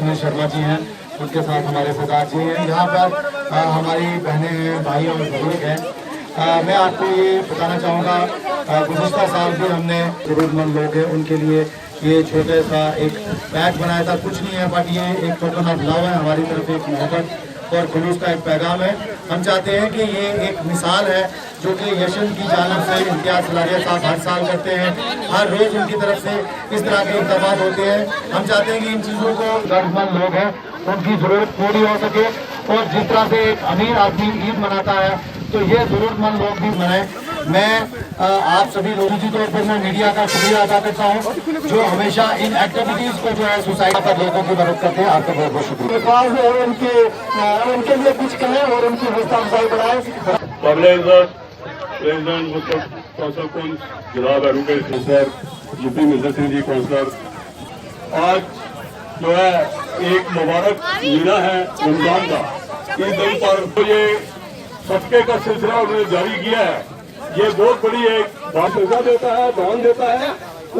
सुनील शर्मा जी हैं, उनके साथ हमारे सरदार जी हैं। यहाँ पर हमारी बहनें हैं, भाई और बुजुर्ग हैं। मैं आपको ये बताना चाहूँगा, गुज़िश्ता साल भी हमने ज़रूरतमंद लोग हैं उनके लिए ये छोटे सा एक बैग बनाया था। कुछ नहीं है बट ये एक टोकन ऑफ लव है, हमारी तरफ एक मोहब्बत और खुलूस का एक पैगाम है। हम चाहते हैं कि ये एक मिसाल है जो कि यशन की जानिब से इम्तियाज़ सलारिया साहब हर साल करते हैं। हर रोज़ उनकी तरफ से इस तरह के इक़दाम होते हैं। हम चाहते हैं कि इन चीज़ों को ज़रूरतमंद लोग हैं उनकी ज़रूरत पूरी हो सके, और जिस तरह से एक अमीर आदमी ईद मनाता है तो ये ज़रूरतमंद लोग भी मनाएं। मैं आप सभी लोगों की तौर पर मैं मीडिया का शुक्रिया अदा करता हूँ जो हमेशा इन एक्टिविटीज़ को जो है सोसाइटी पर लोगों की मदद करते हैं। आपका बहुत बहुत शुक्रिया। और उनके लिए कुछ कहें और उनकी हौसला अफजाई बढ़ाएं। प्रेसिडेंट कौंसल कुंज जनाब advocate sir UP Mirza Singh ji councillor, आज जो है एक मुबारक महीना है रमजान का। इस दिन पर तो ये सदके का सिलसिला उन्होंने जारी किया है, ये बहुत बड़ी एक बात देता है, दान देता है,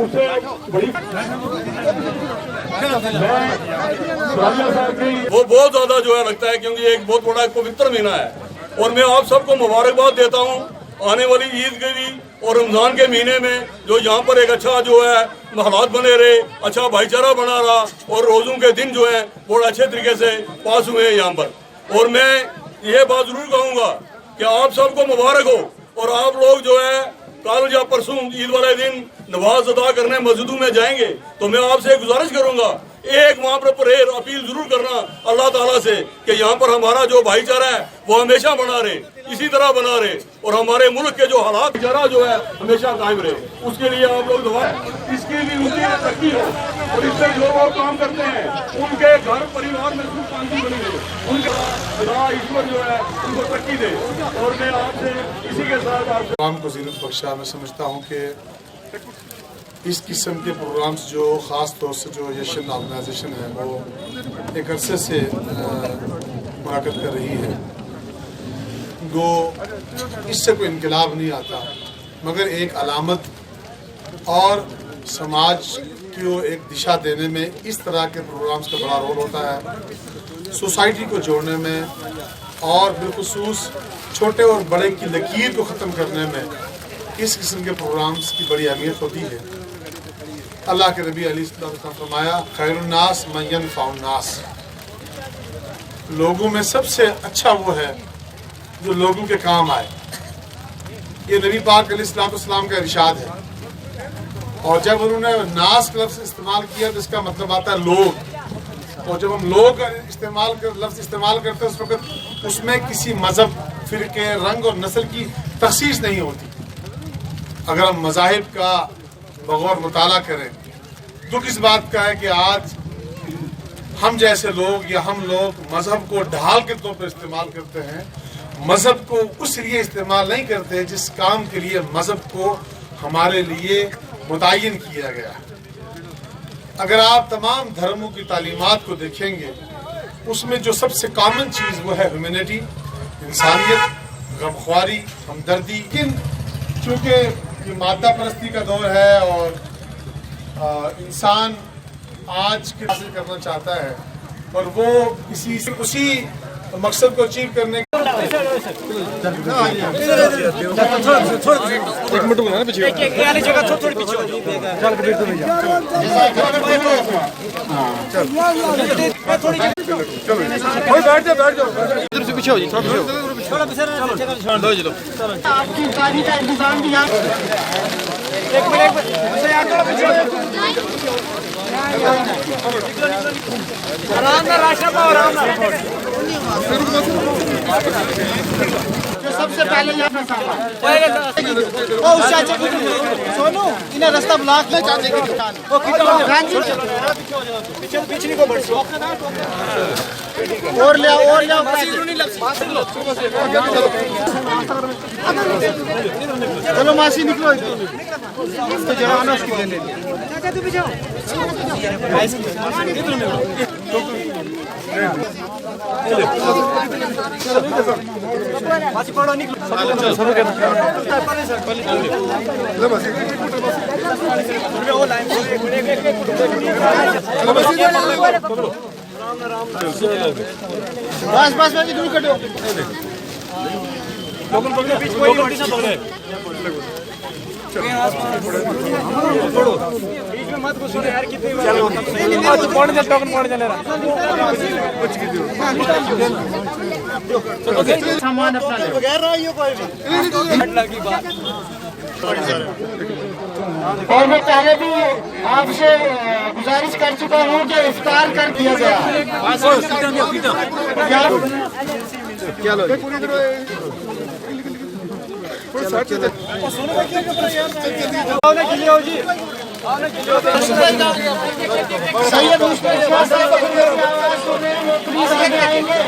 उससे बड़ी वो बहुत ज्यादा जो है लगता है, क्योंकि एक बहुत बड़ा एक पवित्र महीना है। और मैं आप सबको मुबारकबाद देता हूँ आने वाली ईद के भी और रमजान के महीने में जो यहाँ पर एक अच्छा जो है हालात बने रहे, अच्छा भाईचारा बना रहा और रोज़ों के दिन जो है बहुत अच्छे तरीके से पास हुए हैं यहाँ पर। और मैं ये बात जरूर कहूँगा कि आप सबको मुबारक हो, और आप लोग जो है कल या परसों ईद वाले दिन नमाज अदा करने मस्जिदों में जाएंगे तो मैं आपसे गुजारिश करूँगा, एक वहाँ पर प्रेयर अपील जरूर करना अल्लाह ताला से कि यहाँ पर हमारा जो भाईचारा है वो हमेशा बना रहे, इसी तरह बना रहे, और हमारे मुल्क के जो हालात भाईचारा जो है हमेशा कायम रहे, उसके लिए आप लोग दुआ, इसके लिए उनकी तरक्की हो। और इससे जो लोग काम करते हैं उनके घर परिवार में सुख शांति बनी रहे, उनके ईश्वर जो है उनको तरक्की दे। और मैं आपसे इसी के साथ आप को ज़ीनत बख्शा। मैं समझता हूँ कि इस किस्म के प्रोग्राम्स जो ख़ास तौर से जो यशन ऑर्गेनाइजेशन है वो एक अरसे से मुनाक़द कर रही है, गो इससे कोई इनकलाब नहीं आता, मगर एक अलामत और समाज को एक दिशा देने में इस तरह के प्रोग्राम्स का बड़ा रोल होता है। सोसाइटी को जोड़ने में और बिलखुसूस छोटे और बड़े की लकीर को ख़त्म करने में इस किस्म के प्रोग्राम्स की बड़ी अहमियत होती है। अल्लाह के नबी अलैहिस्सलाम ने फरमाया, खैरुन्नास मन यनफ़उन्नास, लोगों में सबसे अच्छा वो है जो लोगों के काम आए। ये नबी पाक अलैहिस्सलाम का इरशाद है। और जब उन्होंने नास का लफ्ज़ इस्तेमाल किया तो इसका मतलब आता है लोग, और जब हम लोग लफ्ज़ इस्तेमाल करते हैं उस वक्त उसमें किसी मज़हब, फ़िरके, रंग और नस्ल की तख़सीस नहीं होती। अगर हम मज़ाहिब का बगौर मुताला करें, दुख इस बात का है कि आज हम जैसे लोग या हम लोग मज़हब को ढाल के तौर पर इस्तेमाल करते हैं, मज़हब को उस लिए इस्तेमाल नहीं करते जिस काम के लिए मज़हब को हमारे लिए मुतय्यन किया गया है। अगर आप तमाम धर्मों की तालीमात को देखेंगे उसमें जो सबसे कॉमन चीज़ वो है ह्यूमैनिटी, इंसानियत, गमख्वारी, हमदर्दी। लेकिन चूँकि ये मादा परस्ती का दौर है और इंसान आज के हासिल करना चाहता है और वो उसी मकसद को अचीव करने एक मिनट में पीछे वाली जगह थोड़ी पीछे हो चल के तो भैया चलो कोई बैठ जाओ इधर से पीछे हो जी, थोड़ा पीछे चलो दो चलो आपकी गाड़ी का इंतजाम भी यहां एक मिनट यार थोड़ा पीछे आराम से रास्ता पाओ, आराम से। सबसे पहले यहाँ सोनू इन्हें रास्ता ब्लॉक में चाचे की दुकान पिछली को बढ़ और ले चलो मासी निकलो तो जवाना उसकी देने चाचा तू भी जाओ मासी पढ़ो निकलो सब के बस बस बस दूर कटो लोगन पकड़े बीच कोई नहीं पकड़े छोड़ो बीच में मत घुसो यार कितनी बार चलो कौन चल टोकन कौन चले रहा सामान अपना ले बगैर रहा ये कोई भी लगी बात। और मैं पहले भी आपसे गुजारिश कर चुका हूँ कि इफ्तार कर दिया गया। क्या लो सैयद मुश्ताक साहब प्लीज आगे आएंगे।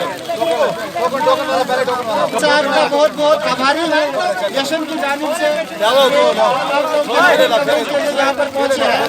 साहब का बहुत बहुत आभारी है जश्न की जानिब से यहाँ पर पहुँचे हैं।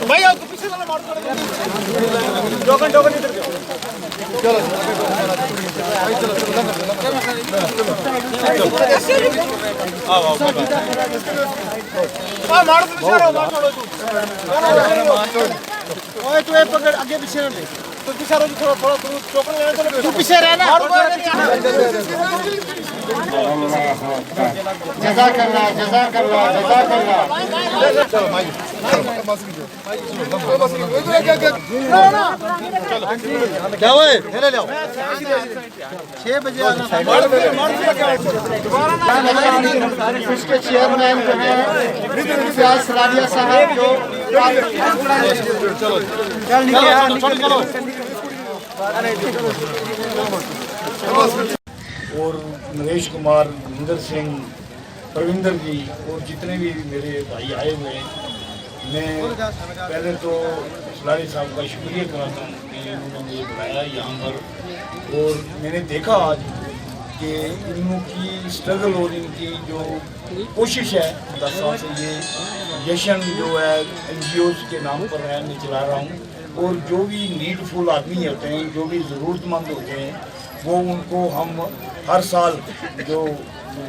भाई आओ पीछे वाला मार टोकन टोकन इधर चलो भाई चलो आओ आओ मारो पीछे रहो मारो ओए तू एक पकड़ आगे पीछे न ले तो पीछे रहो थोड़ा थोड़ा तू टोकन लेने चलो तू पीछे रहना जज़ाकल्लाह जज़ाकल्लाह जज़ाकल्लाह। क्या हुआ है ले ले 6 बजे आना उसके चेयरमैन जो हैं फियाज सरारिया साहब जो चलो चल निकलो और नरेश कुमार, महेंद्र सिंह, प्रविंदर जी और जितने भी मेरे भाई आए हुए हैं, मैं पहले तो सलारी साहब का शुक्रिया कराता हूँ कि उन्होंने मुझे बुलाया यहाँ पर। और मैंने देखा आज कि इनों की स्ट्रगल और इनकी जो कोशिश है 10 साल से ये जश्न जो है NGOs के नाम पर है, मैं चला रहा हूँ। और जो भी नीडफुल आदमी होते हैं, जो भी ज़रूरतमंद होते हैं, वो उनको हम हर साल जो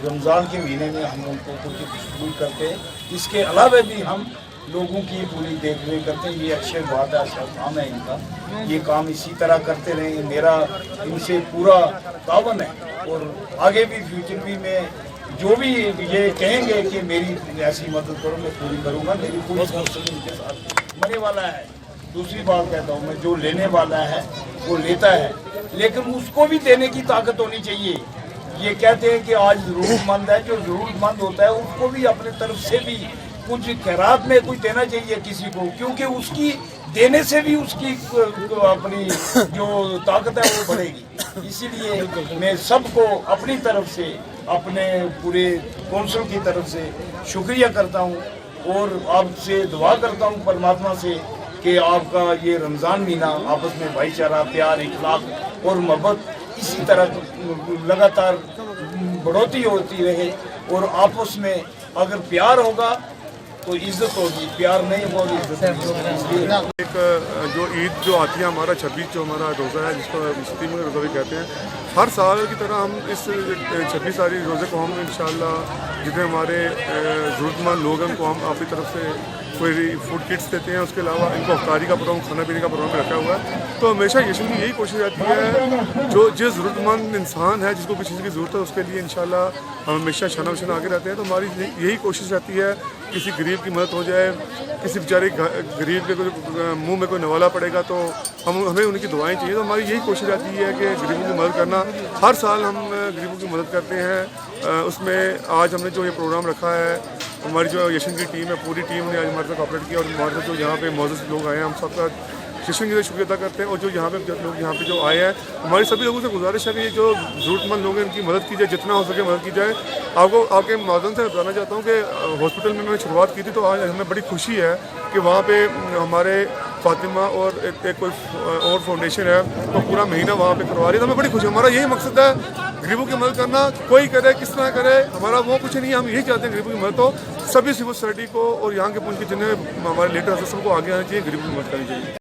रमज़ान के महीने में हम उनको कुछ डिस्ट्रीब्यूट करते हैं। इसके अलावा भी हम लोगों की पूरी देख रेख करते हैं। ये अच्छी बात है, अच्छा काम है इनका। ये काम इसी तरह करते रहें, मेरा इनसे पूरा तावन है। और आगे भी फ्यूचर भी मैं जो भी ये कहेंगे कि मेरी ऐसी मदद करो, मैं पूरी करूँगा। मेरी पूरी कोशिश इनके साथ मरने वाला है। दूसरी बात कहता हूँ मैं, जो लेने वाला है वो लेता है, लेकिन उसको भी देने की ताकत होनी चाहिए। ये कहते हैं कि आज ज़रूरतमंद है, जो ज़रूरतमंद होता है उसको भी अपने तरफ से भी कुछ खैरात में कुछ देना चाहिए किसी को, क्योंकि उसकी देने से भी उसकी अपनी जो ताकत है वो बढ़ेगी। इसीलिए मैं सबको अपनी तरफ से, अपने पूरे कौंसिल की तरफ से शुक्रिया करता हूँ और आपसे दुआ करता हूँ परमात्मा से कि आपका ये रमज़ान महीना आपस में भाईचारा, प्यार, इखलाक और मोहब्बत इसी तरह लगातार बढ़ोतरी होती रहे। और आपस में अगर प्यार होगा तो इज्जत होगी, प्यार नहीं होगा इज्जत नहीं होगी। एक जो ईद जो आती है हमारा 26 जो हमारा रोज़ा है, जिसको मुस्लिम में रोज़ा भी कहते हैं, हर साल की तरह हम इस 26 तारीख रोज़े को हम इंशाल्लाह जितने हमारे ज़रूरतमंद लोग हैं उनको हम अपनी तरफ से कोई फूड किट्स देते हैं। उसके अलावा इनको अफ्तारी का प्रोग्राम, खाना पीने का प्रोग्राम भी रखा हुआ है। तो हमेशा यशन की यही कोशिश रहती है, जो ज़रूरतमंद इंसान है जिसको किसी चीज़ की ज़रूरत है उसके लिए इंशाल्लाह हम हमेशा शाना बशाना आगे रहते हैं। तो हमारी यही कोशिश रहती है किसी गरीब की मदद हो जाए, किसी बेचारे गरीब के मुंह में कोई नवाला पड़ेगा तो हमें उनकी दुआएं चाहिए। तो हमारी यही कोशिश रहती है कि गरीबों की मदद करना। हर साल हम गरीबों की मदद करते हैं। उसमें आज हमने जो ये प्रोग्राम रखा है, हमारी जो यशन की टीम है, पूरी टीम ने आज हमारे साथ कॉपरेट किया और हमारे साथ जो यहाँ पे मौजूद लोग आए हैं हम सबका यशन की शुक्रिया अदा करते हैं। और जो यहाँ पे लोग यहाँ पे जो आए हैं, हमारी सभी लोगों से गुजारिश है कि जो ज़रूरतमंद लोग हैं उनकी मदद की जाए, जितना हो सके मदद की जाए। आपको आपके माध्यम से बताना चाहता हूँ कि हॉस्पिटल में मैंने शुरुआत की थी तो आज हमें बड़ी खुशी है कि वहाँ पे हमारे फातिमा और एक कोई और फाउंडेशन है तो पूरा महीना वहाँ पे करवा रही है। तो हमें बड़ी खुशी, हमारा यही मकसद है गरीबों की मदद करना, कोई करे किस तरह करे, हमारा वो कुछ नहीं है। हम यही चाहते हैं गरीबों की मदद हो। सभी सिविल सोसाइटी को और यहाँ के पुलिस के जितने हमारे लीडर्स हैं सबको आगे आना चाहिए, गरीबों की मदद करनी चाहिए।